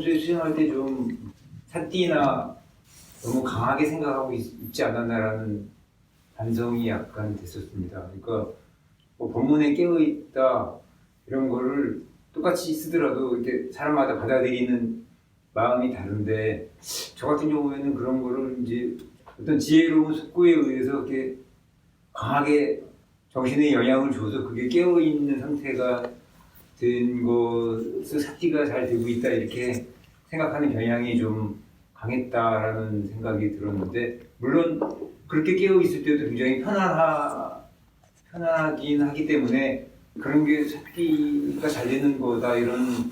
평소에 수영할 때 좀 삿띠나 너무 강하게 생각하고 있지 않았나라는 반성이 약간 됐었습니다. 그러니까 뭐 본문에 깨어있다 이런 거를 똑같이 쓰더라도 이렇게 사람마다 받아들이는 마음이 다른데 저 같은 경우에는 그런 거를 이제 어떤 지혜로운 숙고에 의해서 이렇게 강하게 정신에 영향을 줘서 그게 깨어있는 상태가 된 것을 삿띠가 잘 되고 있다 이렇게 생각하는 경향이 좀 강했다라는 생각이 들었는데 물론 그렇게 깨어있을 때도 굉장히 편하긴 하기 때문에 그런 게 삿띠가 잘 되는 거다 이런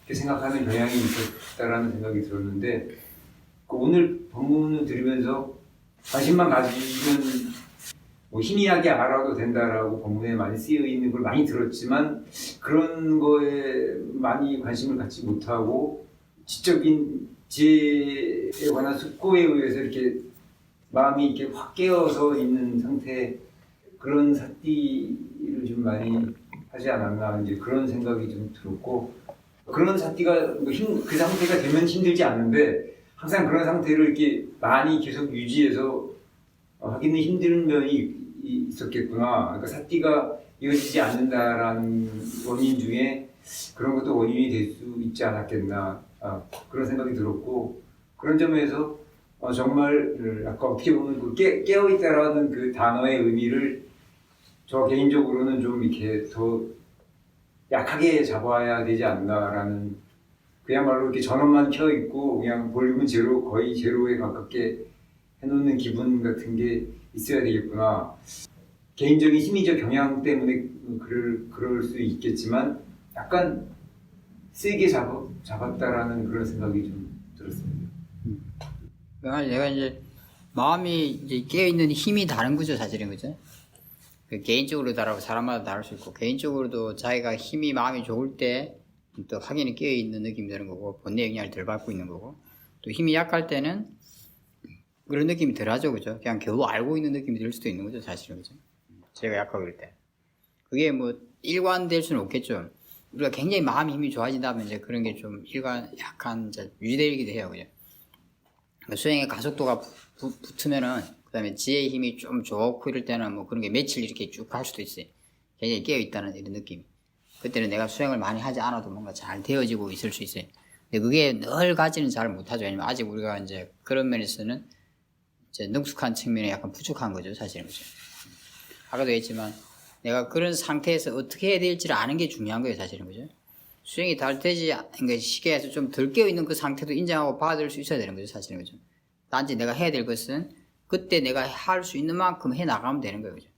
생각하는 경향이 있었다라는 생각이 들었는데 오늘 본문을 들으면서 관심만 가지면 뭐 희미하게 알아도 된다라고 본문에 많이 쓰여 있는 걸 많이 들었지만 그런 거에 많이 관심을 갖지 못하고 지적인 지혜에 관한 숙고에 의해서 이렇게 마음이 이렇게 확 깨어서 있는 상태 그런 삿띠를 좀 많이 하지 않았나 이제 그런 생각이 좀 들었고 그런 삿띠가 그 상태가 되면 힘들지 않는데 항상 그런 상태를 이렇게 많이 계속 유지해서 하기는 힘든 면이 있었겠구나. 그러니까 삿띠가 이어지지 않는다라는 원인 중에 그런 것도 원인이 될 수 있지 않았겠나 그런 생각이 들었고 그런 점에서 정말 아까 어떻게 보면 그 깨어있다라는 그 단어의 의미를 저 개인적으로는 좀 이렇게 더 약하게 잡아야 되지 않나라는 그야말로 이렇게 전원만 켜 있고 그냥 볼륨은 제로 거의 제로에 가깝게 해놓는 기분 같은 게 있어야 되겠구나. 개인적인 심리적 경향 때문에 그럴 수 있겠지만 약간 세게 잡았다라는 그런 생각이 좀 들었습니다. 내가 이제 마음이 이제 깨어있는 힘이 다른 거죠, 사실은, 그죠? 개인적으로 다르고 사람마다 다를 수 있고 개인적으로도 자기가 힘이 마음이 좋을 때 또 확연히 깨어있는 느낌이 드는 거고 본내 영향을 덜 받고 있는 거고 또 힘이 약할 때는 그런 느낌이 덜 하죠, 그죠? 그냥 겨우 알고 있는 느낌이 들 수도 있는 거죠, 사실은, 그죠? 제가 약하고 그럴 때 그게 뭐 일관될 수는 없겠죠. 우리가 굉장히 마음 힘이 좋아진다면 이제 그런 게 좀 약간 유지되기도 해요, 그죠? 수행의 가속도가 붙으면은 그 다음에 지혜의 힘이 좀 좋고 이럴 때는 뭐 그런 게 며칠 이렇게 쭉 갈 수도 있어요. 굉장히 깨어있다는 이런 느낌. 그때는 내가 수행을 많이 하지 않아도 뭔가 잘 되어지고 있을 수 있어요. 근데 그게 늘 가지는 잘 못하죠. 왜냐면 아직 우리가 이제 그런 면에서는 이제 능숙한 측면에 약간 부족한 거죠, 사실은. 그죠? 아까도 했지만 내가 그런 상태에서 어떻게 해야 될지를 아는 게 중요한 거예요, 사실은. 그죠? 수행이 잘 되지, 그러니까 쉽게 해서 좀 덜 깨어있는 그 상태도 인정하고 받아들일 수 있어야 되는 거죠, 사실은. 그죠? 단지 내가 해야 될 것은 그때 내가 할 수 있는 만큼 해 나가면 되는 거예요. 그죠?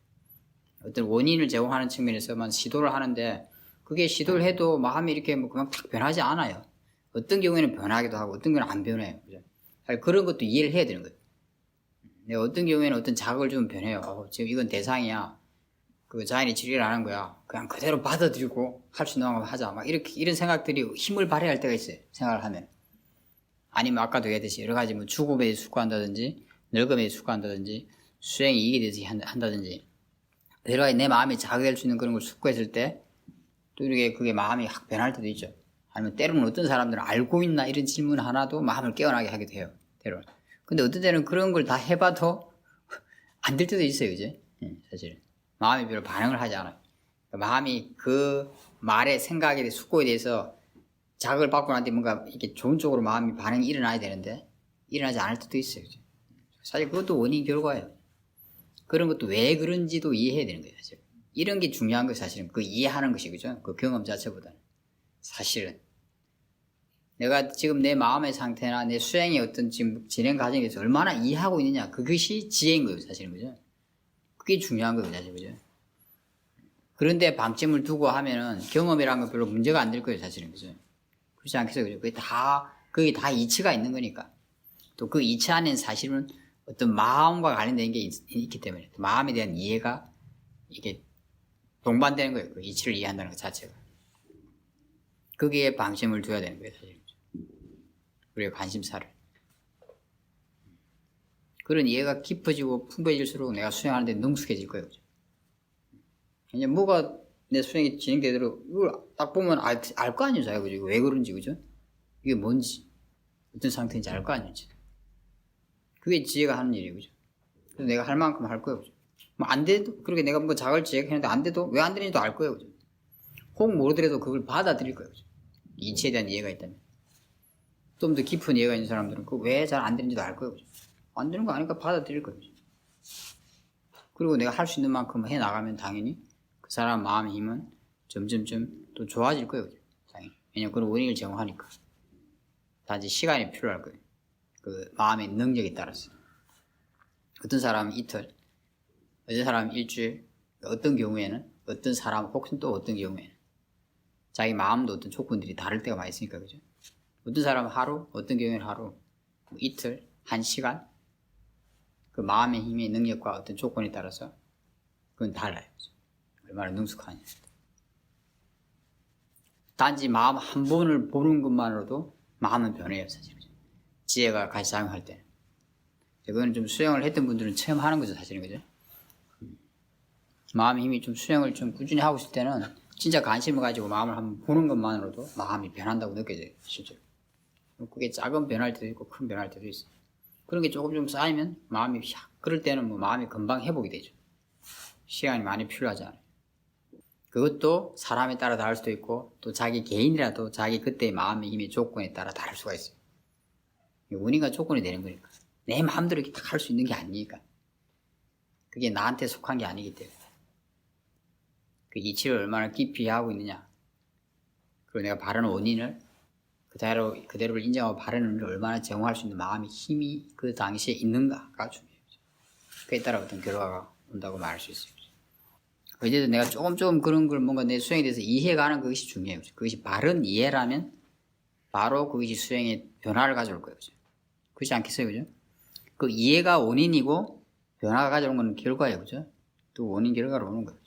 어떤 원인을 제공하는 측면에서만 시도를 하는데 그게 시도를 해도 마음이 이렇게 뭐 그만 탁 변하지 않아요. 어떤 경우에는 변하기도 하고 어떤 경우는 안 변해요. 그죠? 그런 것도 이해를 해야 되는 거예요. 어떤 경우에는 어떤 자극을 주면 변해요. 지금 이건 대상이야. 그 자연이 지리를 안 한 거야. 그냥 그대로 받아들이고 할 수 있는 거 하자. 막 이런 생각들이 힘을 발휘할 때가 있어요. 생각을 하면. 아니면 아까도 얘기했듯이 여러 가지 뭐 죽음에 숙고한다든지 늙음에 숙고한다든지 수행이 이익에 대해서 한다든지 여러 가지 내 마음이 자극할 수 있는 그런 걸 숙고했을 때 또 이렇게 그게 마음이 확 변할 때도 있죠. 아니면 때로는 어떤 사람들은 알고 있나 이런 질문 하나도 마음을 깨어나게 하기도 해요. 때로는. 근데 어떤 때는 그런 걸 다 해봐도 안 될 때도 있어요. 그지? 사실은. 마음이 별로 반응을 하지 않아요. 마음이 그 말의 생각에 대해 숙고에 대해서 자극을 받고 난 뒤에 뭔가 이렇게 좋은 쪽으로 마음이 반응이 일어나야 되는데 일어나지 않을 때도 있어요. 그죠? 사실 그것도 원인 결과예요. 그런 것도 왜 그런지도 이해해야 되는 거예요. 사실. 이런 게 중요한 거예요. 사실은 그 이해하는 것이 그죠? 그 경험 자체보다는 사실은 내가 지금 내 마음의 상태나 내 수행의 어떤 지금 진행 과정에 대해서 얼마나 이해하고 있느냐 그것이 지혜인 거예요. 사실은 그죠? 그게 중요한 거예요. 사실 그죠? 그런데 방점을 두고 하면은 경험이라는 건 별로 문제가 안 될 거예요. 사실은 그죠? 그렇지 않겠어요? 그죠? 그게 다 이치가 있는 거니까. 또 그 이치 안에는 사실은 어떤 마음과 관련된 게 있기 때문에 마음에 대한 이해가 이게 동반되는 거예요. 그 이치를 이해한다는 것 자체가. 거기에 방점을 둬야 되는 거예요. 사실. 우리의 관심사를. 그런 이해가 깊어지고 풍부해질수록 내가 수행하는 데 능숙해질 거예요. 그죠? 그냥 뭐가 내 수행이 진행되도록 이걸 딱 보면 알 거 아니에요. 그죠? 왜 그런지, 그죠? 이게 뭔지, 어떤 상태인지 알 거 아니지. 그게 지혜가 하는 일이에요, 그죠? 그래서 내가 할 만큼 할 거예요, 그죠? 뭐 안 돼도, 그렇게 내가 뭔가 자갈 지혜했는데 안 돼도, 왜 안 되는지도 알 거예요, 그죠? 혹 모르더라도 그걸 받아들일 거예요, 그죠? 이치에 대한 이해가 있다면. 좀 더 깊은 이해가 있는 사람들은 그 왜 잘 안 되는지도 알 거예요, 그죠? 안 되는 거 아니까 받아들일 거예요, 그죠? 그리고 내가 할 수 있는 만큼 해 나가면 당연히 그 사람 마음의 힘은 점점점 또 좋아질 거예요, 그죠? 당연히. 왜냐면 그런 원인을 제공하니까. 단지 시간이 필요할 거예요. 그 마음의 능력에 따라서. 어떤 사람은 이틀, 어떤 사람은 일주일, 어떤 경우에는, 어떤 사람, 혹은 또 어떤 경우에는. 자기 마음도 어떤 조건들이 다를 때가 많이 있으니까, 그죠? 어떤 사람은 하루, 어떤 경우에는 하루, 뭐 이틀, 한 시간. 그 마음의 힘의 능력과 어떤 조건에 따라서 그건 달라요. 그죠? 얼마나 능숙하냐. 단지 마음 한 번을 보는 것만으로도 마음은 변해요, 사실. 지혜가 같이 작용할 때는. 그거는 좀 수행을 했던 분들은 처음 하는 거죠, 사실은, 그죠? 마음의 힘이 좀 수행을 좀 꾸준히 하고 있을 때는 진짜 관심을 가지고 마음을 한번 보는 것만으로도 마음이 변한다고 느껴져요, 실제로. 그게 작은 변할 때도 있고 큰 변할 때도 있어요. 그런 게 조금 좀 쌓이면 마음이 그럴 때는 뭐 마음이 금방 회복이 되죠. 시간이 많이 필요하지 않아요. 그것도 사람에 따라 다를 수도 있고 또 자기 개인이라도 자기 그때의 마음의 힘의 조건에 따라 다를 수가 있어요. 원인과 조건이 되는 거니까. 내 마음대로 이렇게 딱 할 수 있는 게 아니니까. 그게 나한테 속한 게 아니기 때문에. 그 이치를 얼마나 깊이 하고 있느냐. 그리고 내가 바른 원인을 그대로를 인정하고 바른 원인을 얼마나 제공할 수 있는 마음의 힘이 그 당시에 있는가가 중요해요. 그에 따라 어떤 결과가 온다고 말할 수 있어요. 어쨌든 내가 조금 그런 걸 뭔가 내 수행에 대해서 이해가는 그것이 중요해요. 그것이 바른 이해라면 바로 그것이 수행에 변화를 가져올 거예요. 그렇지 않겠어요? 그죠? 그 이해가 원인이고 변화가 가져오는 건 결과예요. 그죠? 또 원인 결과로 오는 거예요.